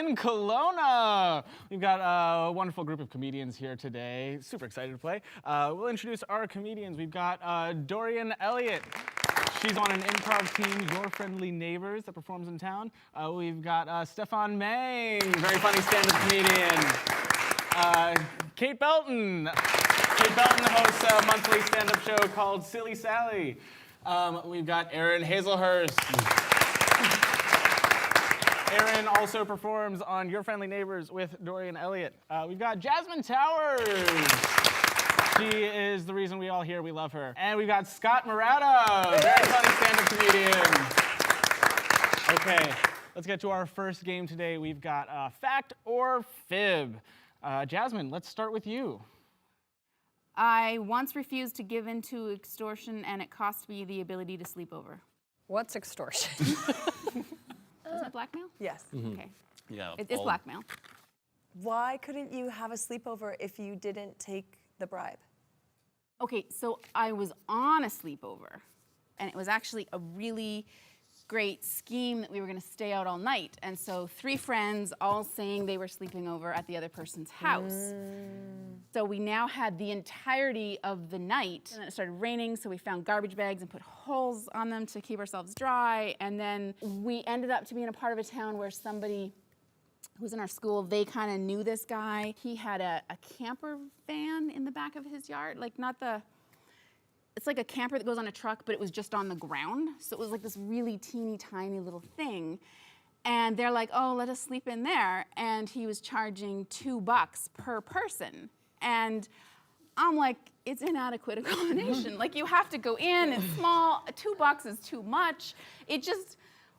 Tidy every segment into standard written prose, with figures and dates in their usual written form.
Join Kelowna. We've got a wonderful group of comedians here today. Super excited to play. We'll introduce our comedians. We've got Doryan Elliot. She's on an improv team, Your Friendly Neighbors, that performs in town. We've got Stephane Mange, very funny stand-up comedian. Kate Belton. Kate Belton hosts a monthly stand-up show called Silly Sally. We've got Erin Hazlehurst. Erin also performs on Your Friendly Neighbors with Doryan Elliot. We've got Jasmine Towers. She is the reason we all here. We love her. And we've got Scott Murata, very funny stand-up comedian. Okay, let's get to our first game today. We've got Fact or Fib. Jasmine, let's start with you. I once refused to give in to extortion, and it cost me the ability to sleep over. What's extortion? Is that blackmail? Yes. Mm-hmm. Okay. Yeah. It's blackmail. Why couldn't you have a sleepover if you didn't take the bribe? Okay, so I was on a sleepover, and it was actually a really great scheme that we were going to stay out all night. And so 3 friends all saying they were sleeping over at the other person's house. So we now had the entirety of the night, and then it started raining, so we found garbage bags and put holes on them to keep ourselves dry. And then we ended up to be in a part of a town where somebody who was in our school, they kind of knew this guy. He had a camper van in the back of his yard, like not the, it's like a camper that goes on a truck, but it was just on the ground. So it was like this really teeny tiny little thing. And they're like, oh, let us sleep in there. And he was charging $2 per person. And I'm like, it's inadequate accommodation. Like, you have to go in, it's small, $2 is too much. It just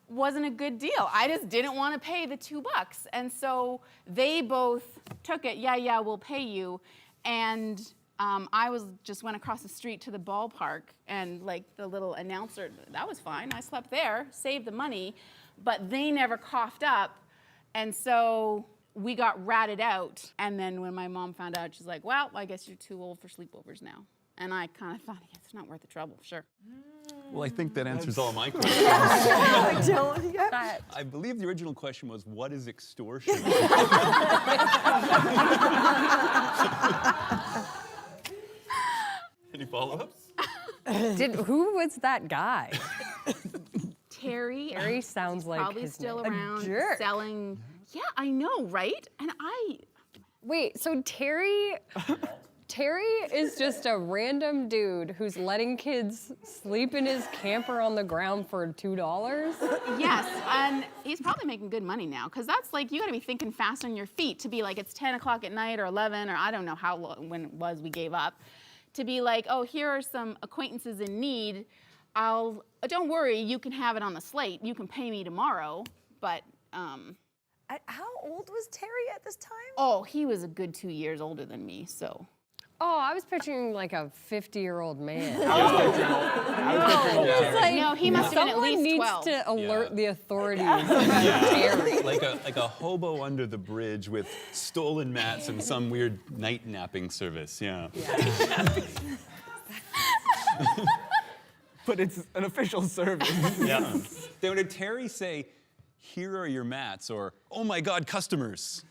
wasn't a good deal. I just didn't want to pay the $2. And so they both took it, yeah, we'll pay you. And I just went across the street to the ballpark, and like the little announcer, that was fine. I slept there, saved the money, but they never coughed up. And so we got ratted out. And then when my mom found out, she's like, well, I guess you're too old for sleepovers now. And I kind of thought, yeah, it's not worth the trouble, sure. Well, I think that answers all my questions. I believe the original question was, what is extortion? Any follow-ups? Who was that guy? Terry. Terry sounds like probably his still name. around A jerk. selling. Yeah, I know, right? And Wait, so Terry is just a random dude who's letting kids sleep in his camper on the ground for $2? Yes, and he's probably making good money now, because that's like, you gotta be thinking fast on your feet to be like, it's 10 o'clock at night or 11, or I don't know how long, when it was we gave up, to be like, oh, here are some acquaintances in need. Don't worry, you can have it on the slate. You can pay me tomorrow, but, How old was Terry at this time? oh, he was a good 2 years older than me, so. Oh, I was picturing like a 50-year-old man. No, he must have been at Someone least needs 12. to alert the authorities about Terry. Like a hobo under the bridge with stolen mats and some weird night napping service, yeah. But it's an official service. Yeah. Then did Terry say, here are your mats, or, oh my God, customers?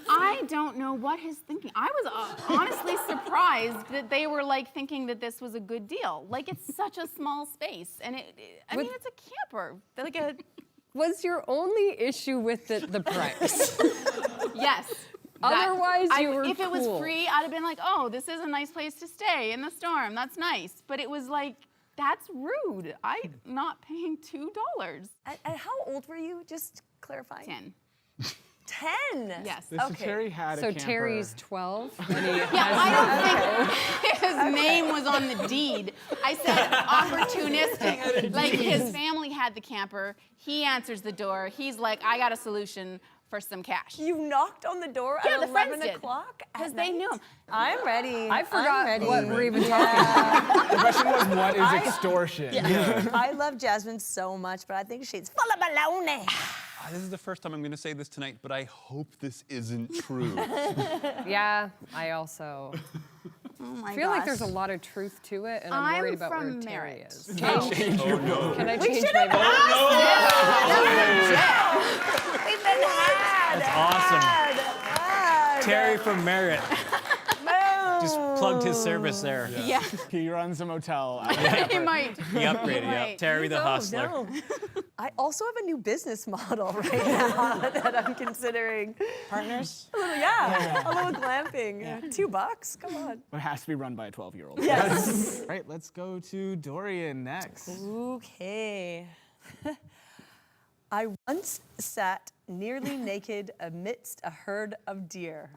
I don't know what his thinking. I was honestly surprised that they were like thinking that this was a good deal. Like, it's such a small space, and I mean, it's a camper. They're like a. Was your only issue with the price? Yes. Otherwise, you were If it was cool. free, I'd have been like, oh, this is a nice place to stay in the storm. That's nice. But it was like, that's rude. I'm not paying $2. And how old were you? Just clarifying. 10. 10? Yes. So Terry had a So camper. Terry's 12? And he Yeah, I don't think his name was on the deed. I said opportunistic. Like, his family had the camper. He answers the door. He's like, I got a solution for some cash. You knocked on the door Yeah, at the friends 11 did. o'clock? Because they knew him. I'm ready. I forgot I'm ready. what we're even talking about. The question was, what is extortion? I love Jasmine so much, but I think she's full of baloney. This is the first time I'm going to say this tonight, but I hope this isn't true. Yeah, I also Oh my feel like gosh. the's a lot of truth to it, and I'm worried about where from Terry Merritt. is. Oh, no. Can I change my vote? We've been had. Terry from Merritt. Just plugged his service there. Yeah. He runs a motel. He might. He upgraded, yeah. Right. Terry the hustler. No. I also have a new business model right now that I'm considering. Partners? Yeah, a little glamping. $2, come on. It has to be run by a 12-year-old. Yes. All right, let's go to Doryan next. Okay. I once sat nearly naked amidst a herd of deer.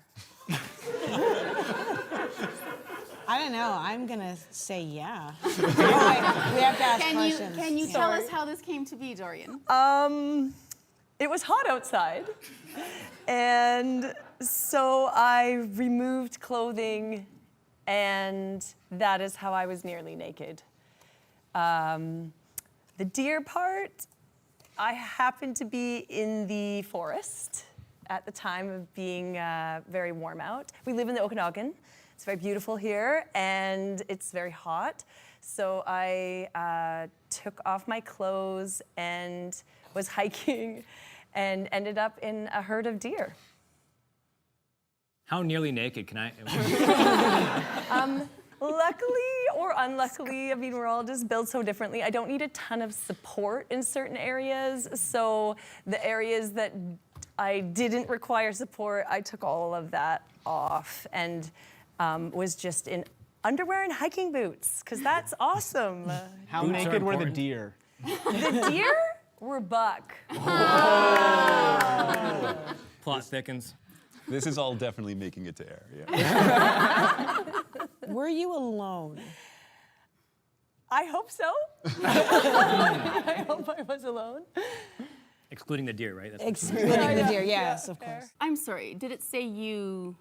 I don't know. I'm gonna say yeah. We have to ask questions. Can you tell us how this came to be, Doryan? It was hot outside, and so I removed clothing, and that is how I was nearly naked. The deer part, I happened to be in the forest at the time of being very warm out. We live in the Okanagan. It's very beautiful here, and it's very hot. So I took off my clothes and was hiking and ended up in a herd of deer. How nearly naked can I? Luckily or unluckily, I mean, we're all just built so differently. I don't need a ton of support in certain areas. So the areas that I didn't require support, I took all of that off and was just in underwear and hiking boots, because that's awesome. How Boots are naked were the important. deer? The deer were buck. Plot thickens. This is all definitely making it to air. Yeah. Were you alone? I hope so. I hope I was alone. Excluding the deer, right? That's Excluding the deer, yes, of course. I'm sorry, did it say you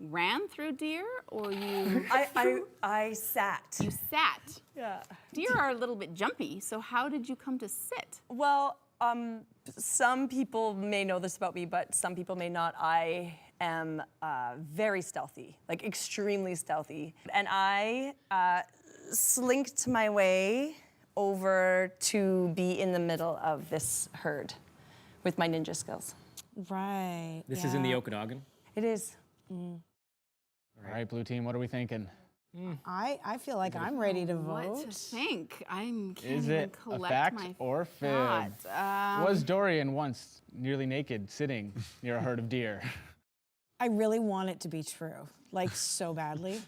ran through deer or you I sat. you sat? Yeah. Deer are a little bit jumpy, so how did you come to sit? Well, some people may know this about me, but some people may not. I am very stealthy, like extremely stealthy. And I slinked my way over to be in the middle of this herd with my ninja skills. Right. This is in the Okanagan. It is. All right, blue team, what are we thinking? I feel like I'm ready to vote. What to think? I can't Is even it a collect fact my or fib? thoughts. Was Doryan once nearly naked sitting near a herd of deer? I really want it to be true, like so badly.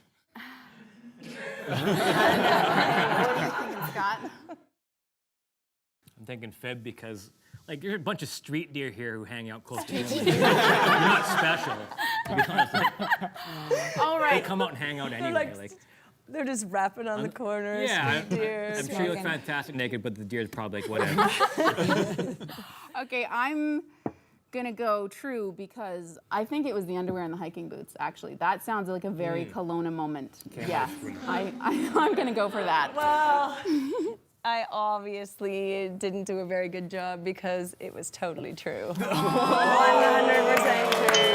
What are you thinking, Scott? I'm thinking fib because, like, there's a bunch of street deer here who hang out close to you. You're not special. To be honest. All They right. come out and hang out anyway. like- They're just rapping on the corners. Yeah, sweet deer. I'm sure you look Smoking. fantastic naked, but the deer's probably like, whatever. Okay, I'm gonna go true because I think it was the underwear and the hiking boots, actually. That sounds like a very Kelowna moment. Yeah, I'm gonna go for that. Well, I obviously didn't do a very good job because it was totally true. 100% true.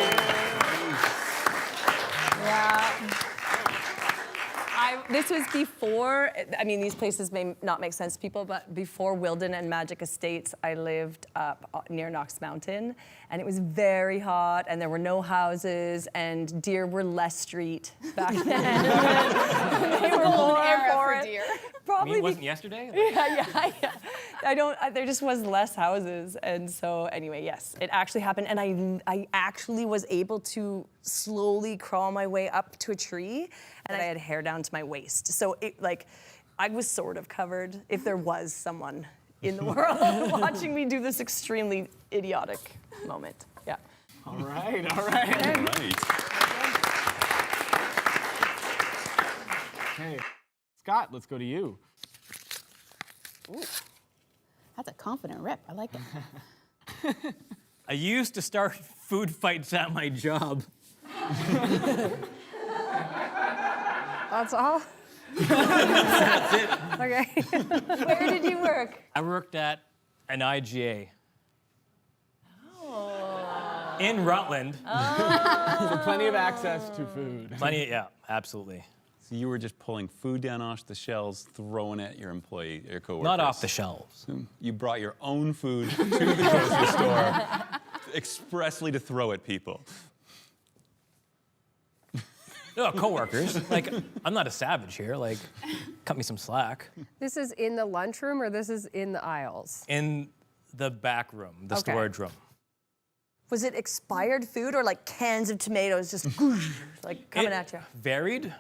Yeah. This was before, I mean, these places may not make sense to people, but before Wilden and Magic Estates, I lived up near Knox Mountain, and it was very hot, and there were no houses, and deer were less street back then. They were more era for forest. deer. I Probably mean, it wasn't yesterday? yeah. There just was less houses, and so anyway, yes, it actually happened, and I actually was able to slowly crawl my way up to a tree, and I had hair down to my waist, so I was sort of covered if there was someone in the world watching me do this extremely idiotic moment. Yeah. All right, all right. Right. Okay, Scott, let's go to you. Ooh, that's a confident rip. I like it. I used to start food fights at my job. That's all? That's it. Okay. Where did you work? I worked at an IGA. In Rutland. So plenty of access to food. Plenty, yeah, absolutely. So you were just pulling food down off the shelves, throwing it at your coworkers. Not off the shelves. You brought your own food to the grocery store expressly to throw at people. Oh, coworkers. Like, I'm not a savage here. Like, cut me some slack. This is in the lunchroom or this is in the aisles? In the back room, the Okay. storage room. Was it expired food or like cans of tomatoes just like coming at you? Varied.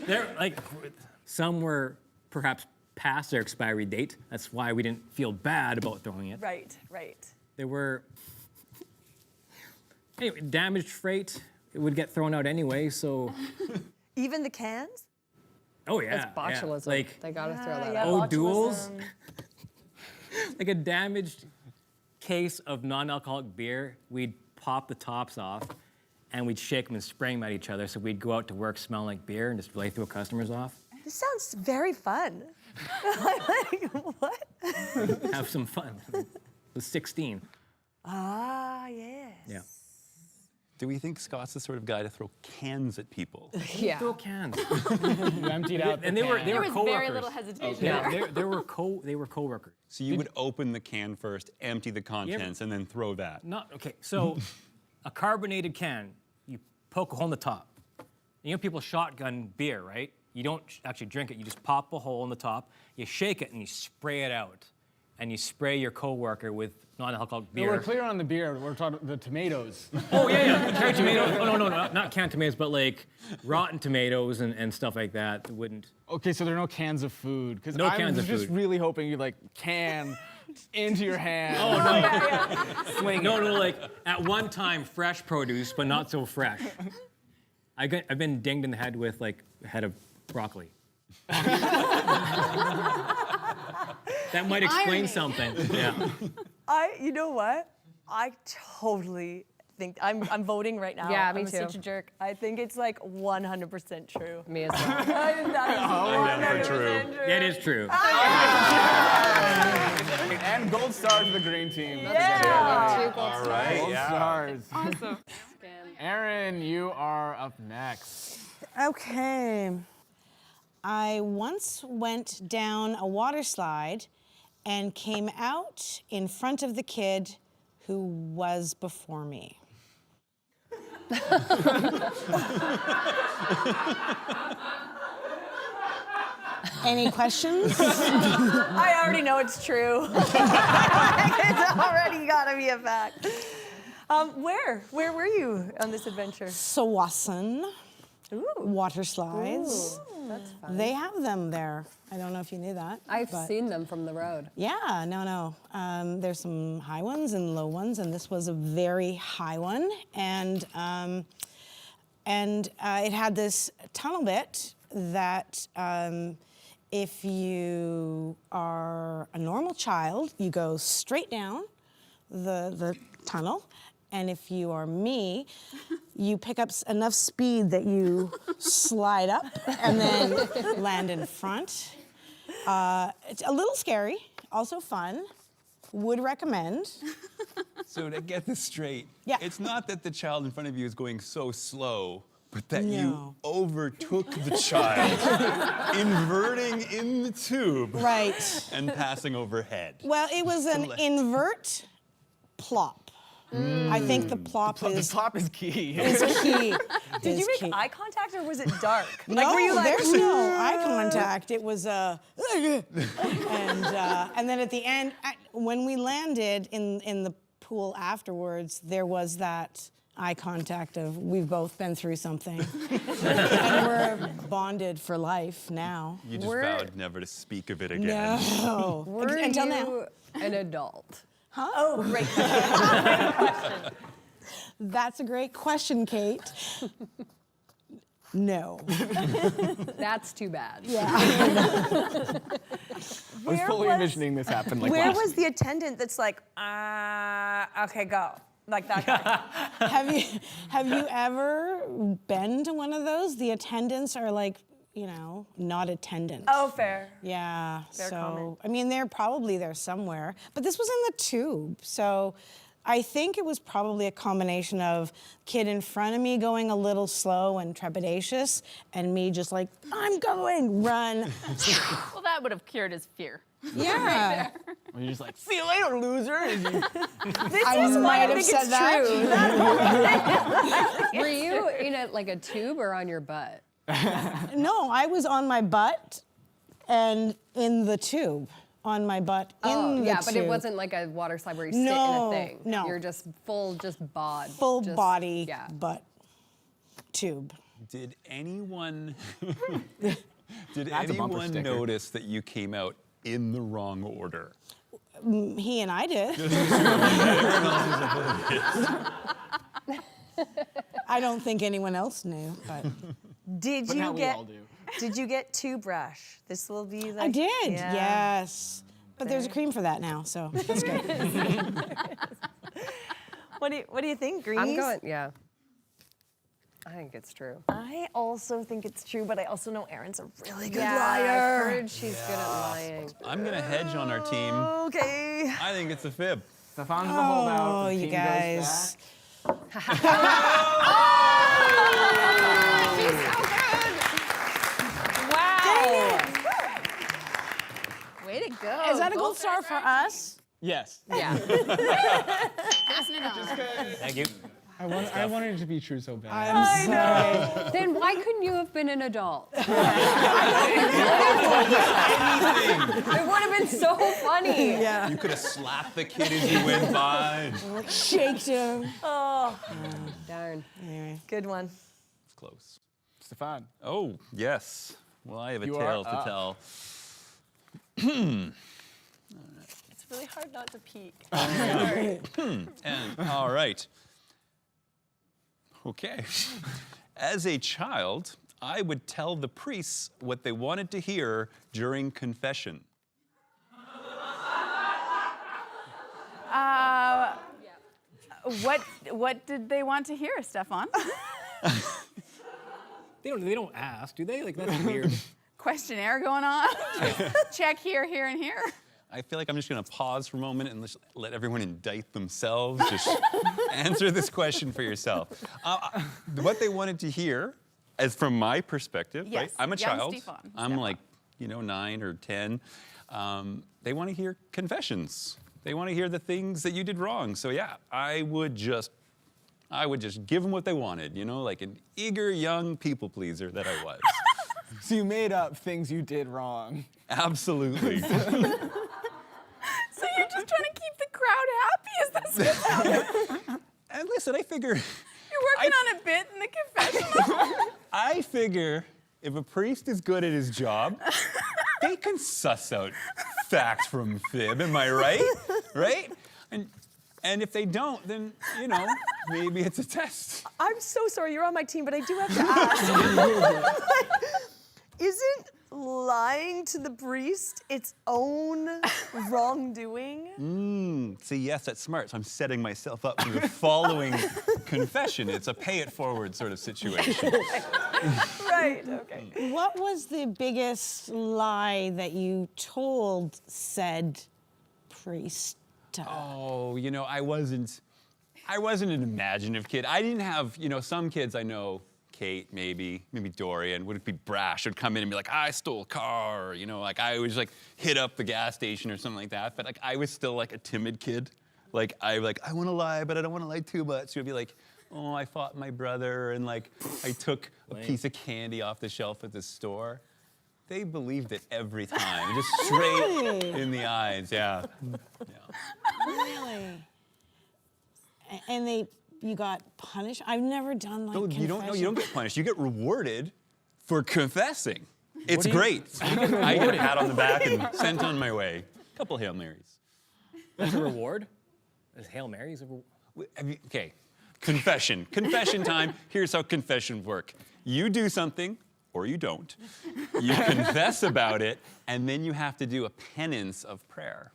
There, like, some were perhaps past their expiry date. That's why we didn't feel bad about throwing it. Right, right. There were anyway, damaged freight. It would get thrown out anyway, so. Even the cans? Oh yeah. That's botulism. Like They gotta throw that yeah. out. duels. botulism. Like a damaged case of non-alcoholic beer, we'd pop the tops off and we'd shake them and spray them at each other. So we'd go out to work smelling like beer and just really throw customers off. This sounds very fun. Like, what? Have some fun. I was 16. Ah, yes. Yeah. Do we think Scott's the sort of guy to throw cans at people? Yeah. Throw cans. You emptied out the And they were can. There was coworkers. very little hesitation. Yeah, they were coworkers. So you would open the can first, empty the contents, and then throw that. Not okay. So, a carbonated can, you poke a hole in the top. You know, people shotgun beer, right? You don't actually drink it. You just pop a hole in the top. You shake it and you spray it out, and you spray your coworker with non-alcoholic No, beer. we're clear on the beer. We're talking the tomatoes. Oh yeah, cherry tomatoes. Oh no, not canned tomatoes, but like rotten tomatoes and stuff like that. Wouldn't. Okay, so there are no cans of food. Because No I cans was of just food. really hoping you'd like can into your hand. Oh no. Swing. No, like at one time fresh produce, but not so fresh. I've been dinged in the head with like a head of broccoli. That might explain Irony. something. Yeah. You know what? I totally think, I'm voting right now. Yeah, me I'm too. such a jerk. I think it's like 100% true. Me as well. That is 100% true. That is true. And gold stars to the green team. Yeah. All right, Gold yeah. stars. Awesome. Erin, you are up next. Okay. I once went down a water slide and came out in front of the kid who was before me. Any questions? I already know it's true. It's already gotta be a fact. Where were you on this adventure? Sawasan Ooh, water slides. that's fun. They have them there. I don't know if you knew that. I've but- seen them from the road. Yeah, no. There's some high ones and low ones, and this was a very high one. And it had this tunnel bit that if you are a normal child, you go straight down the tunnel. And if you are me, you pick up enough speed that you slide up and then land in front. It's a little scary, also fun. Would recommend. So to get this straight, Yeah. it's not that the child in front of you is going so slow, but that you No. overtook the child, inverting in the tube Right. and passing overhead. Well, it was an invert plop. I think the plop The is top is key. key. Did you Is make key. eye contact or was it dark? No, were you like, there's no eye contact. It was and then at the end, when we landed in the pool afterwards, there was that eye contact of we've both been through something, and we're bonded for life now. You just We're- vowed never to speak of it again. No, Were until you now. an adult? Huh? oh, great. That's a great question, Kate. No. That's too bad. Yeah. I was fully envisioning this happen. Like Where last- was the attendant that's like, okay, go. Like that guy. Have you ever been to one of those? The attendants are like, not attendants. Oh, fair. Yeah. Fair so comment. I mean, they're probably there somewhere, but this was in the tube, so I think it was probably a combination of kid in front of me going a little slow and trepidatious, and me just like, I'm going, run. Well, that would have cured his fear. Yeah. Were you just like, see you later, loser? And you- I might have said that. Were you in a tube or on your butt? No, I was on my butt and in the tube. On my butt in the yeah, tube. but it wasn't like a water slide where you sit in No, a thing. no. You're just full bod. Full just- body Yeah. butt tube. Did anyone That's a bumper sticker. notice that you came out in the wrong order? He and I did. I don't think anyone else knew, but Did But now you we get? all do. Did you get tube brush? This will be like. I did. Yeah. Yes. But there's a cream for that now, so that's good. What do you think, Greenies? I'm going, yeah. I think it's true. I also think it's true, but I also know Erin's a really good Yeah, liar. I've heard she's good at lying. I'm gonna hedge on our team. Okay. I think it's a fib. Stephane's the holdout. Oh, The you team goes guys. back. Wow. Way to go. Is that a gold star for us? Yes. Yeah. Passing it on. Thank you. I wanted it to be true so bad. I'm sorry. Then why couldn't you have been an adult? It would have been so funny. Yeah. You could have slapped the kid as you went by. Shaked him. Oh, Darn. Anyway. good one. It's close. Stephane. Oh, yes. Well, I have a You tale are to up. tell. It's really hard not to peek. And, all right. Okay. As a child, I would tell the priests what they wanted to hear during confession. What did they want to hear, Stephane? They don't ask, do they? Like, that's weird. Questionnaire going on? Check here, here, and here. I feel like I'm just going to pause for a moment and let everyone indict themselves. Just answer this question for yourself. What they wanted to hear, as from my perspective, Yes, right? I'm a young child. Stephane. I'm like, 9 or 10. They want to hear confessions. They want to hear the things that you did wrong. So yeah, I would just give them what they wanted, like an eager young people pleaser that I was. So you made up things you did wrong. Absolutely. So you're just trying to keep the crowd happy? Is this what's happening? And listen, I figure. You're working on a bit in the confessional? I figure if a priest is good at his job, they can suss out fact from fib. Am I right? Right? And if they don't, then maybe it's a test. I'm so sorry you're on my team, but I do have to ask. Isn't lying to the priest its own wrongdoing? See, yes, that's smart. So I'm setting myself up for the following confession. It's a pay it forward sort of situation. Right, okay. What was the biggest lie that you told said priest? Oh, I wasn't an imaginative kid. I didn't have, some kids I know, Kate, maybe Doryan, would be brash, would come in and be like, I stole a car, or, I always hit up the gas station or something like that. But I was still a timid kid. I want to lie, but I don't want to lie too much. So it'd be like, oh, I fought my brother, and I took a piece of candy off the shelf at the store. They believed it every time, just straight in the eyes, yeah. Really? And you got punished? I've never done No, confession. you don't get punished. You get rewarded for confessing. It's great. I get a pat on the back and sent on my way. A couple Hail Marys. That's a reward? Is Hail Marys a reward? Okay, confession. Confession time. Here's how confessions work. You do something, or you don't. You confess about it, and then you have to do a penance of prayer.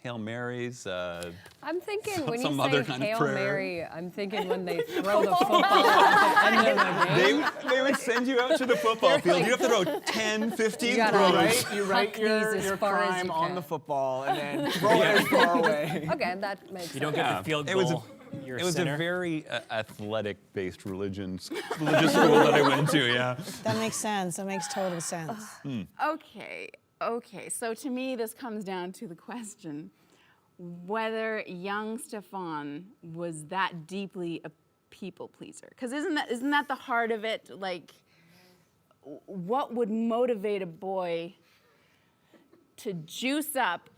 Hail Marys. I'm thinking when some you other say kind of Hail prayer. Mary, I'm thinking when they throw the football at the end of the game. They would send you out to the football field. You have to throw 10, 15 You gotta throws. You write Huck your these as far as crime you on can. the football and then throw it as far away. Okay, that makes You don't sense. get the field It was goal. You're It was sinner. a very athletic-based religious school that I went to, yeah. That makes sense. That makes total sense. Okay. Okay, so to me, this comes down to the question whether young Stephane was that deeply a people pleaser. Because isn't that the heart of it? Like, what would motivate a boy to juice up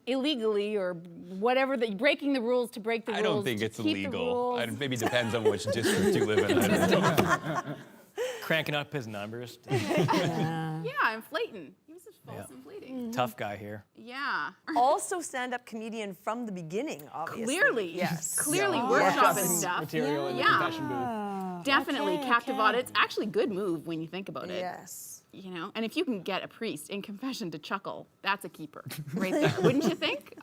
illegally or whatever, breaking the rules to break the rules? I don't think to it's keep the illegal. rules? Maybe depends on which district you live in. I don't know. Cranking up his numbers. Yeah, inflating. He was just false inflating. Tough guy here. Yeah. Also stand-up comedian from the beginning, obviously. Clearly. Yes. Clearly workshopping stuff. Material in the confession booth. Definitely Okay, captivated. okay. It's actually a good move when you think about it. Yes. You know, and if you can get a priest in confession to chuckle, that's a keeper right there. Wouldn't you think?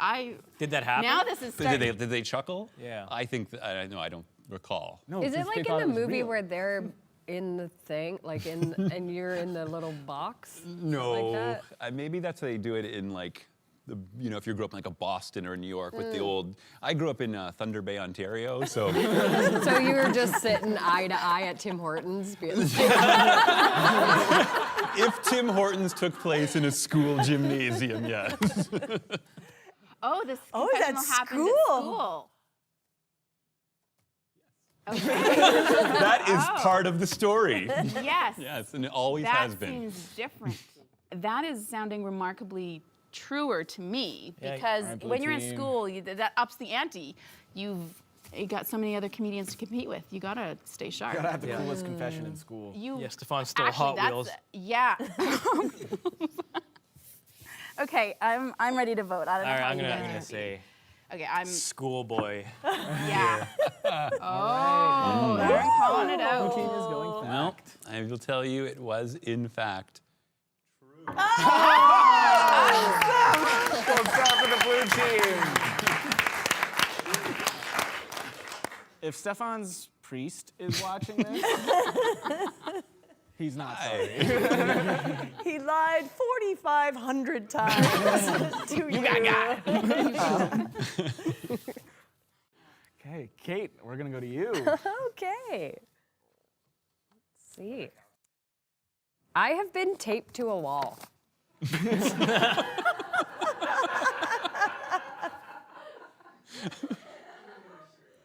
Did that happen? Now this is starting. Did they chuckle? Yeah. I think, I don't recall. No, Is it because like they in thought the it was movie real. where they're in the thing, like and you're in the little box? No, Like that? Maybe that's how they do it in like if you grew up in like a Boston or New York with the old. I grew up in Thunder Bay, Ontario, so. So you were just sitting eye to eye at Tim Hortons, being like, If Tim Hortons took place in a school gymnasium, yes. Oh, this Oh, confessional that's happened school. at school. That is part of the story. Yes. Yes, and it always That has been. seems different. That is sounding remarkably truer to me Yeah, because Aren't when you're in team. school, that ups the ante. You got so many other comedians to compete with. You gotta stay sharp. Gotta have the coolest confession in school. You Yeah, Stephane stole actually, Hot that's, Wheels. Yeah. Okay, I'm ready to vote. I don't know All right, how I'm you guys gonna are. say Okay, I'm. schoolboy. Yeah. Oh, Erin calling it out. Team is going Well, I will tell you, it was in fact. Gold star for the blue team. If Stephane's priest is watching this, he's not sorry. He lied 4,500 times to you. Okay, Kate, we're gonna go to you. Okay. Let's see. I have been taped to a wall.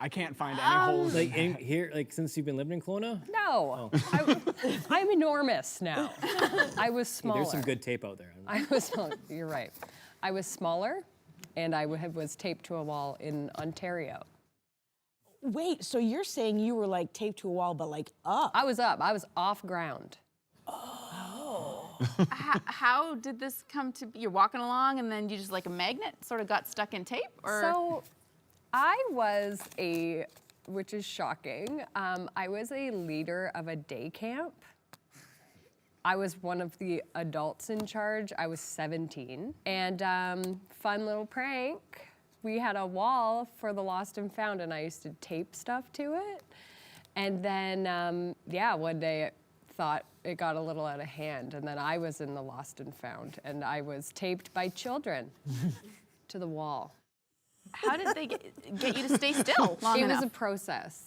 I can't find any holes. Like in here, like since you've been living in Kelowna? No, I'm enormous now. I was smaller. There's some good tape out there. I was smaller. You're right. I was smaller, and I was taped to a wall in Ontario. Wait, so you're saying you were like taped to a wall, but like up? I was up. I was off ground. How did this come to be? You're walking along and then you just like a magnet sort of got stuck in tape? Or? So I was which is shocking, I was a leader of a day camp. I was one of the adults in charge. I was 17. And fun little prank. We had a wall for the lost and found, and I used to tape stuff to it. And then, one day it thought it got a little out of hand, and then I was in the lost and found, and I was taped by children to the wall. How did they get you to stay still long It enough? was a process.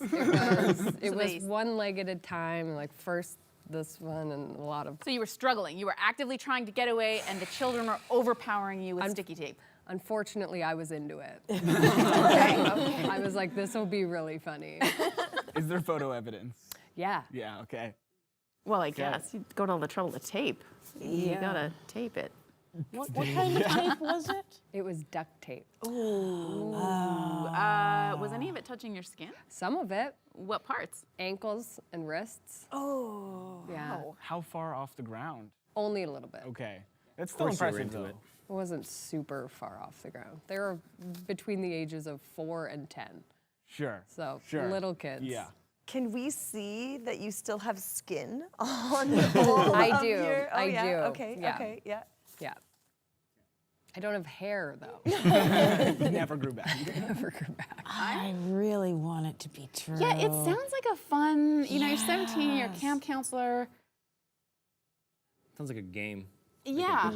It was they- one leg at a time, like first this one and a lot of. So you were struggling. You were actively trying to get away, and the children were overpowering you with sticky tape. Unfortunately, I was into it. I was like, this will be really funny. Is there photo evidence? Yeah. Yeah, okay. Well, I guess you'd go to all the trouble to tape. You gotta tape it. What kind of tape was it? It was duct tape. Was any of it touching your skin? Some of it, What parts? ankles and wrists. Oh. Yeah. How far off the ground? Only a little bit. Okay. That's still course you were impressive, into though. it. It wasn't super far off the ground. They were between the ages of 4 and 10. Sure. So Sure. little kids. Yeah. Can we see that you still have skin on all I of do. your- Oh, I yeah? do. Okay, Yeah. okay, yeah. Yeah. I don't have hair though. Never grew back. Never grew back. I really want it to be true. Yeah, it sounds like a fun, you're 17, you're a camp counselor. Sounds like a game. Yeah.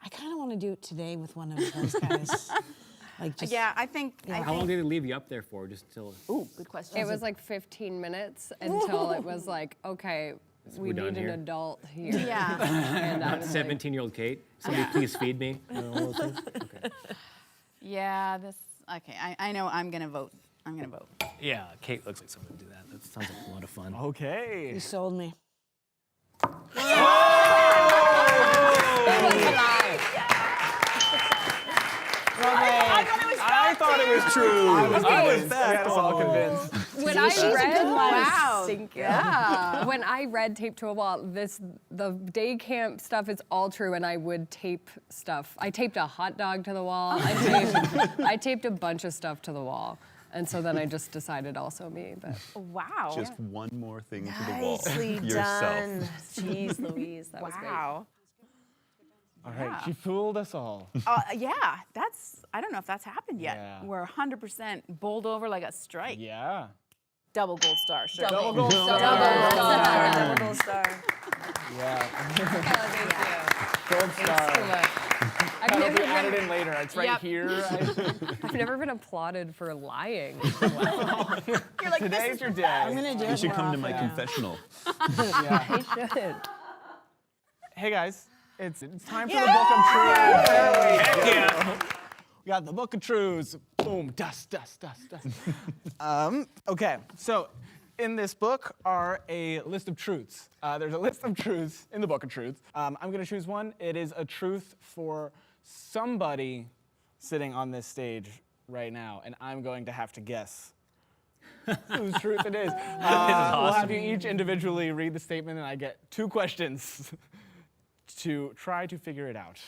I kind of want to do it today with one of those guys. Like just, Yeah, I think, How long did they leave you up there for? Just till. ooh, good question. It was like 15 minutes until it was like, okay, we done need here. an adult here. Yeah. And I Not was like, 17-year-old Kate. Somebody please feed me. You know, all those things? Okay. Yeah, okay, I know I'm gonna vote. I'm gonna vote. Yeah, Kate looks like someone would do that. That sounds like a lot of fun. Okay. You sold me. I thought it was true. I was that all convinced. when I read, Wow. yeah, when I read tape to a wall, the day camp stuff is all true, and I would tape stuff. I taped a hot dog to the wall. I taped a bunch of stuff to the wall, and so then I just decided also me. But Wow. Just one more thing to the wall. Nicely Yourself. done. Jeez Louise, that was great. Wow. All right, she fooled us all. Yeah, I don't know if that's happened yet. Yeah. We're 100% bowled over like a strike. Yeah. Double gold star, sure. Double gold star. Double gold star. Yeah. thank you. Gold star. I've That'll never, be added in later. It's right Yep. here. I've never been applauded for lying. You're like, Today's your day. I'm gonna do it. You should more come to my often. confessional. Yeah. I should. Hey guys, it's time for the Book of Truths. There we go. Yeah. We got the Book of Truths. Boom, dust. Okay, so in this book are a list of truths. There's a list of truths in the Book of Truths. I'm going to choose one. It is a truth for somebody sitting on this stage right now, and I'm going to have to guess whose truth it is. We'll have you each individually read the statement, and I get 2 questions to try to figure it out.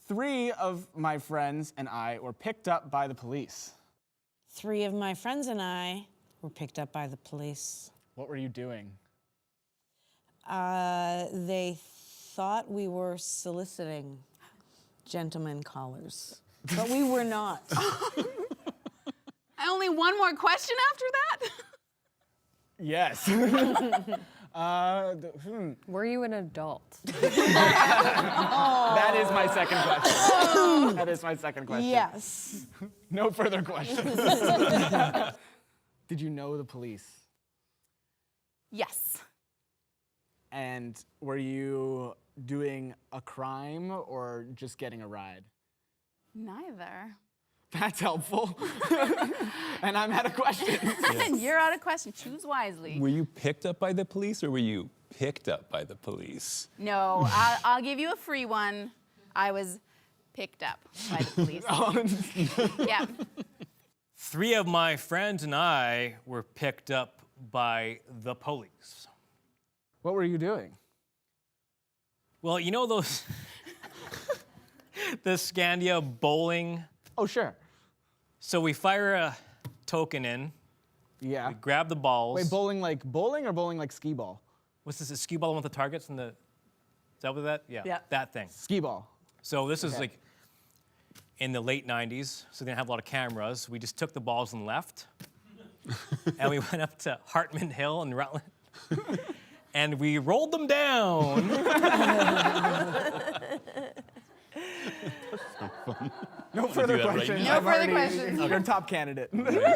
3 of my friends and I were picked up by the police. 3 of my friends and I were picked up by the police. What were you doing? They thought we were soliciting gentlemen callers, but we were not. only one more question after that? Yes. Were you an adult? That is my second question. That is my second question. Yes. No further questions. Did you know the police? Yes. And were you doing a crime or just getting a ride? Neither. That's helpful. And I'm out of questions. You're out of question. Choose wisely. Were you picked up by the police or were you picked up by the police? No, I'll give you a free one. I was picked up by the police. Yeah. 3 of my friends and I were picked up by the police. What were you doing? Well, you know those, the Scandia bowling. Oh, sure. So we fire a token in, Yeah. grab the balls. Wait, bowling or bowling like skee ball? What's this, a skee ball with the targets and the, is that what that? Yeah, Yeah. that thing. Skee ball. So this is Okay. like in the late 90s, so they didn't have a lot of cameras. We just took the balls and left. And we went up to Hartman Hill in Rutland. And we rolled them down. No further that right questions. now. No further questions. You're top candidate.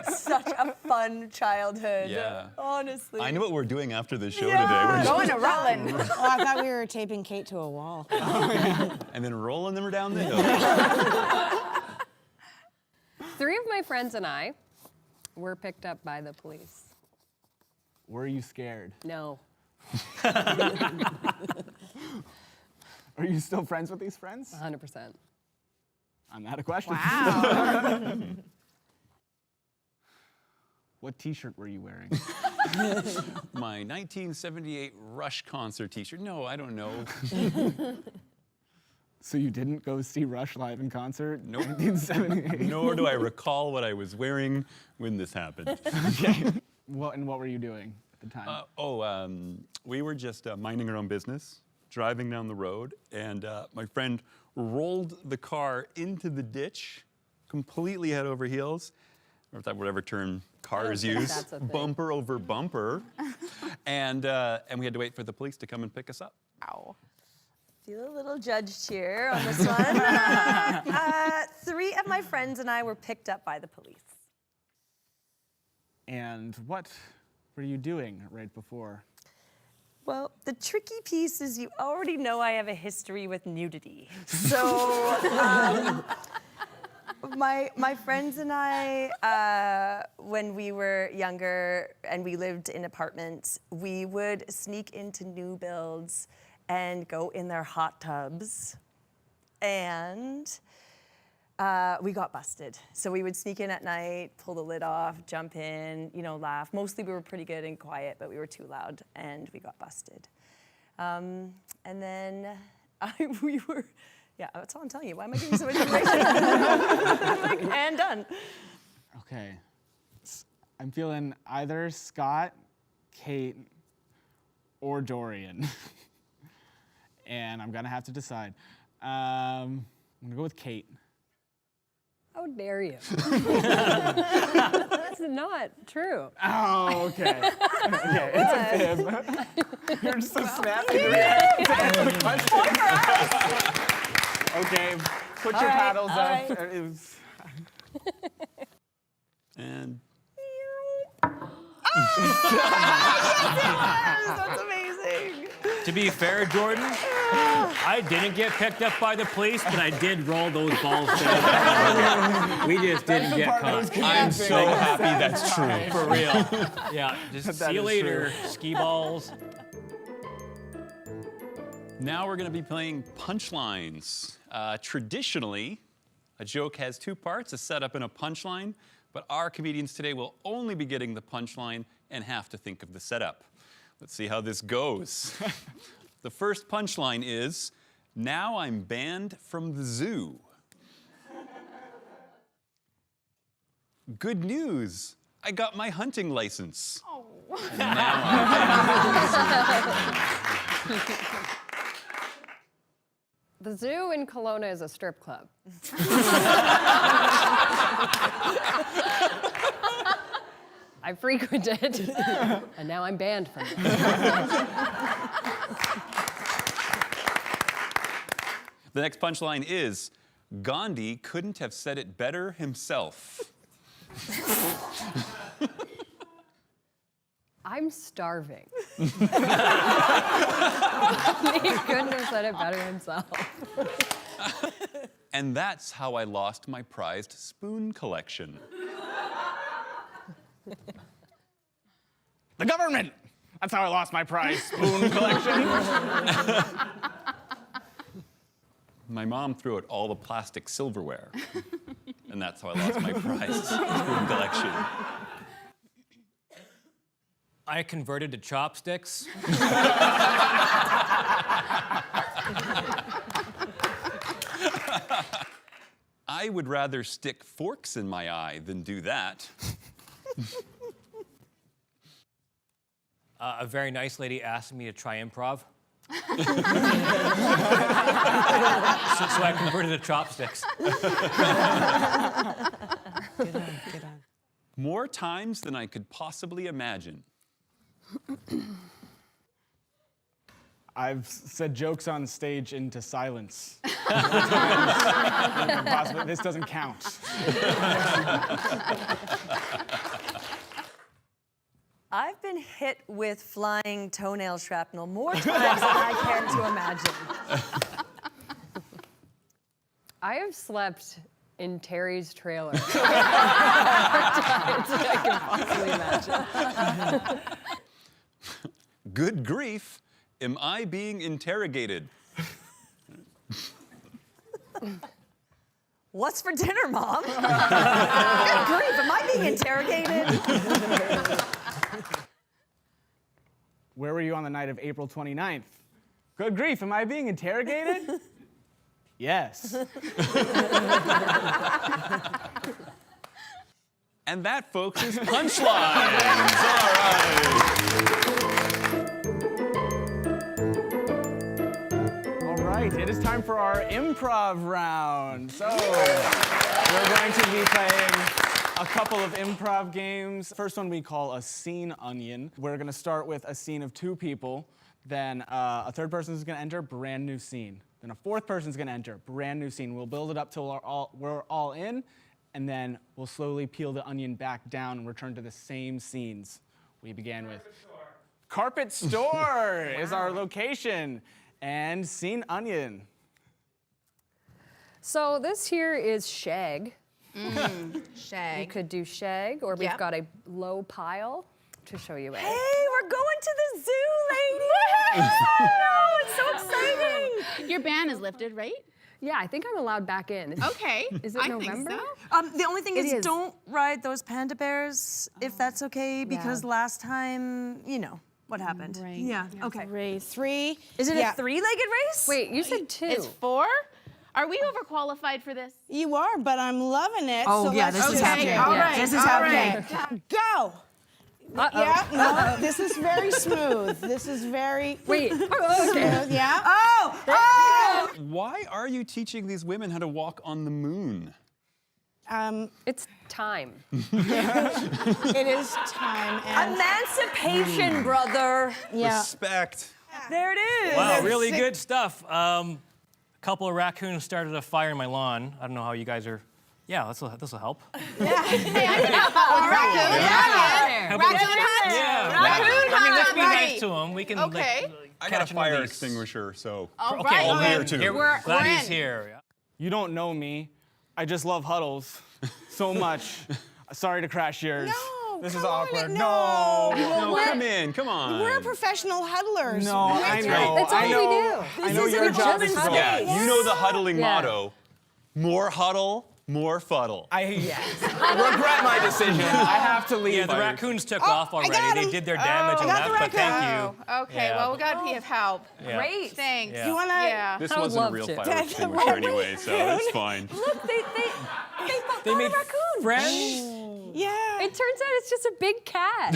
Such a fun childhood. Yeah. Honestly. I know what we're doing after this show today. We're Going to Rutland. Oh, I thought we were taping Kate to a wall. and then rolling them down the hill. 3 of my friends and I were picked up by the police. Were you scared? No. Are you still friends with these friends? 100%. I'm out of questions. Wow. What T-shirt were you wearing? My 1978 Rush concert t-shirt. No, I don't know. So you didn't go see Rush live in concert? Nope. 1978. Nor do I recall what I was wearing when this happened. Okay. What were you doing at the time? We were just minding our own business, driving down the road, and my friend rolled the car into the ditch, completely head over heels, or if that whatever term cars think use, that's a thing. bumper over bumper, and we had to wait for the police to come and pick us up. Wow. Feel a little judged here on this one. 3 of my friends and I were picked up by the police. And what were you doing right before? Well, the tricky piece is you already know I have a history with nudity. So my friends and I, when we were younger and we lived in apartments, we would sneak into new builds and go in their hot tubs. And we got busted. So we would sneak in at night, pull the lid off, jump in, laugh. Mostly we were pretty good and quiet, but we were too loud and we got busted. And then that's all I'm telling you. Why am I giving so much information? And done. Okay. I'm feeling either Scott, Kate, or Doryan. And I'm gonna have to decide. I'm gonna go with Kate. How dare you? That's not true. Oh, okay. Okay, it's a fib. You're just so snappy to react to answer the question. Okay, put your paddles up. right. It was- And That's amazing. To be fair, Jordan, I didn't get picked up by the police, but I did roll those balls down. We just didn't get caught. I'm so happy that's true. For real. Yeah, just That see you is later, ski balls. Now we're going to be playing punchlines. Traditionally, a joke has two parts, a setup and a punchline, but our comedians today will only be getting the punchline and have to think of the setup. Let's see how this goes. The first punchline is, now I'm banned from the zoo. Good news, I got my hunting license. Oh. And now I'm banned from the zoo. The zoo in Kelowna is a strip club. I frequented, and now I'm banned from it. The next punchline is, Gandhi couldn't have said it better himself. I'm starving. He couldn't have said it better himself. And that's how I lost my prized spoon collection. The government! That's how I lost my prize spoon collection. My mom threw out all the plastic silverware. And that's how I lost my prized spoon collection. I converted to chopsticks. I would rather stick forks in my eye than do that. A very nice lady asked me to try improv. So I converted to chopsticks. Good on. More times than I could possibly imagine. I've said jokes on stage into silence. Possibly, this doesn't count. I've been hit with flying toenail shrapnel more times than I care to imagine. I have slept in Terry's trailer. More times than I can possibly imagine. Good grief, am I being interrogated? What's for dinner, Mom? Good grief, am I being interrogated? Where were you on the night of April 29th? Good grief, am I being interrogated? Yes. And that, folks, is punchlines. All right. All right, it is time for our improv round. So we're going to be playing a couple of improv games. First one we call a scene onion. We're gonna start with a scene of two people. Then a third person is gonna enter, brand new scene. Then a fourth person is gonna enter, brand new scene. We'll build it up till we're all in, and then we'll slowly peel the onion back down and return to the same scenes We began with Carpet Store is our location, and Scene Onion. So this here is shag. Shag. You could do shag, or we've Yep. got a low pile to show you. Hey, we're going to the zoo, ladies! Oh no, it's so exciting! Your ban is lifted, right? Yeah, I think I'm allowed back in. Okay. Is it I November? Think so. The only thing It is, is. don't ride those panda bears if that's okay, because last time, you know what happened. Right. Yeah. Okay. Race 3. Is it Yeah. a three-legged race? Wait, you said 2. It's 4? Are we overqualified for this? You are, but I'm loving it. Oh, so yeah, let's this is just happening. All Yeah, right. this is all happening. right. go. Yeah, no, this is very smooth. This is very Wait. smooth. Yeah. Oh! Why are you teaching these women how to walk on the moon? It's time. It is time. And Emancipation, brother. yeah. Respect. There it is. Wow, That's really sick. good stuff. A couple of raccoons started a fire in my lawn. I don't know how you guys are. Yeah, this will help. I mean, let's be nice to them. We can. Okay. I got a catch fire one of these. extinguisher, so. All Okay, right. well, here then, too. glad we're he's in. here. You don't know me. I just love huddles so much. Sorry to crash yours. No, This is come on, awkward. no. No, come in, come on. We're professional huddlers. No, I know. That's all I we know. do. I know This is your an job open is to space. Yeah, you know the huddling Yeah. motto. More huddle, more fuddle. I regret my decision. I have to leave. Yeah, the raccoons took off I already. got They 'em. did their damage and got the left, but thank Oh, you. okay. Yeah. Well, we got to be of help. Yeah. Great. Thanks. Yeah. You wanna? Yeah. This I would wasn't a love real to. fire That's extinguisher the anyway, so it's fine. Look, they They made raccoon. friends. Yeah. It turns out it's just a big cat.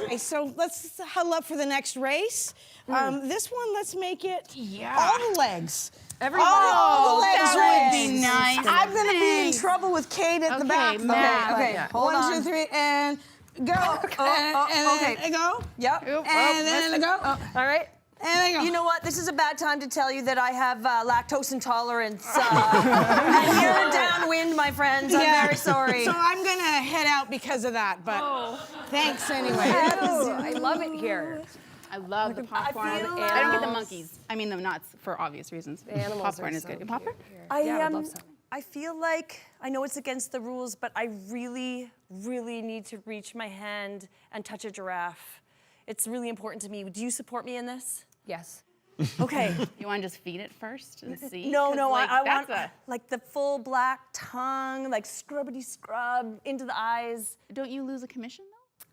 Okay, so let's huddle up for the next race. This one, let's make it Yeah. all the legs. Everybody. All the legs that would race. be nice. I'm gonna be in Thanks. trouble with Kate at the Okay, back. though. Matt. Okay, Okay, hold 1, on. 2, 3, and go. And okay. then go. Yep. And then go. All right. And then go. You know what? This is a bad time to tell you that I have lactose intolerance. And you're downwind, my friends. I'm Yeah. very sorry. So I'm gonna head out because of that, but thanks anyway. Oh, I love it here. I love the popcorn. feel I don't get the like- monkeys. I mean the nuts for obvious reasons. Animals Popcorn are is so good. cute Popcorn? here. I would love some. I feel like I know it's against the rules, but I really, really need to reach my hand and touch a giraffe. It's really important to me. Do you support me in this? Yes. Okay. You want to just feed it first and see? No, 'Cause, no, like, I that's want like the full black tongue, like scrubbity scrub into the eyes. Don't you lose a commission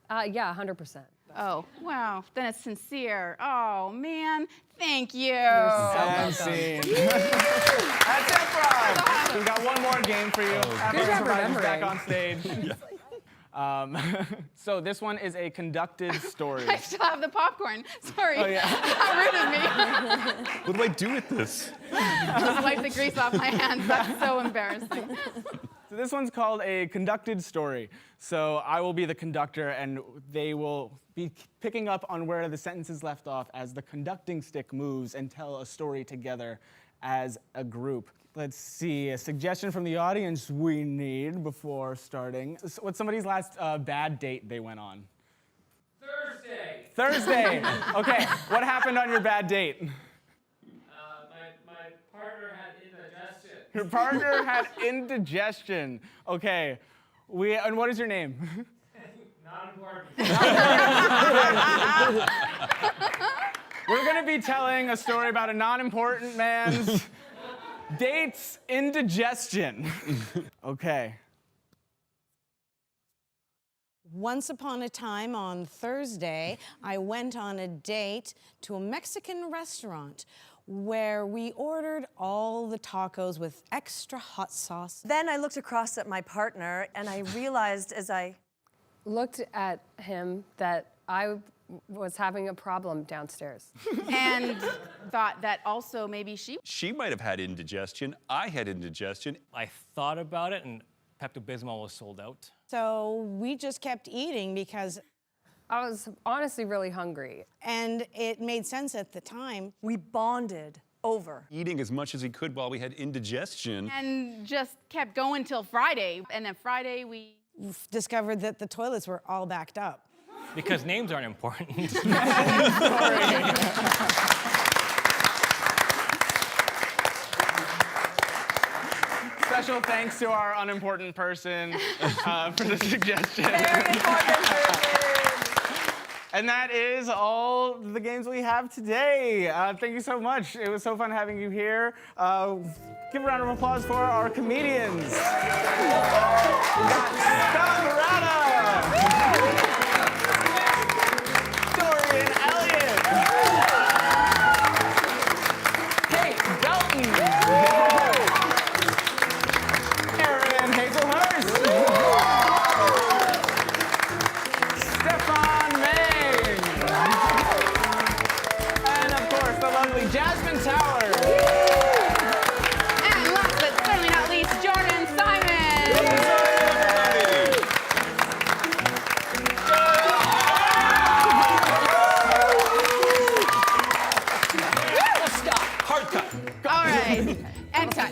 though? Yeah, 100%. Oh, wow. Then it's sincere. Oh, man. Thank you. And scene. That's improv. We've got one more game for you. After Good job improviser's back remembering. on stage. So this one is a conducted story. I still have the popcorn. Sorry. Oh, yeah. How rude of me. What do I do with this? Just wipe the grease off my hands. That's so embarrassing. So this one's called a conducted story. So I will be the conductor, and they will be picking up on where the sentences left off as the conducting stick moves and tell a story together as a group. Let's see, a suggestion from the audience we need before starting. What's somebody's last bad date they went on? Thursday. Okay, what happened on your bad date? My partner had indigestion. Your partner had indigestion. Okay, and what is your name? Not important. We're gonna be telling a story about a non-important man's date's indigestion. Okay. Once upon a time on Thursday, I went on a date to a Mexican restaurant where we ordered all the tacos with extra hot sauce. Then I looked across at my partner and I realized as I Looked at him that I was having a problem downstairs. And thought that also maybe She might have had indigestion. I had indigestion. I thought about it, and Pepto-Bismol was sold out. So we just kept eating because, I was honestly really hungry. and it made sense at the time. we bonded over. Eating as much as he could while we had indigestion. and just kept going till Friday. And then Friday we Discovered that the toilets were all backed up. Because names aren't important. Special thanks to our unimportant person for the suggestion. Very important person. And that is all the games we have today. Thank you so much. It was so fun having you here. Give a round of applause for our comedians. We got Scott Murata, Doryan Elliot, Kate Belton, Erin Hazlehurst, Stephane Mange, and of course the lovely Jasmine Towers. And last but certainly not least, Jordan Simon. Hard cut. All right, and cut.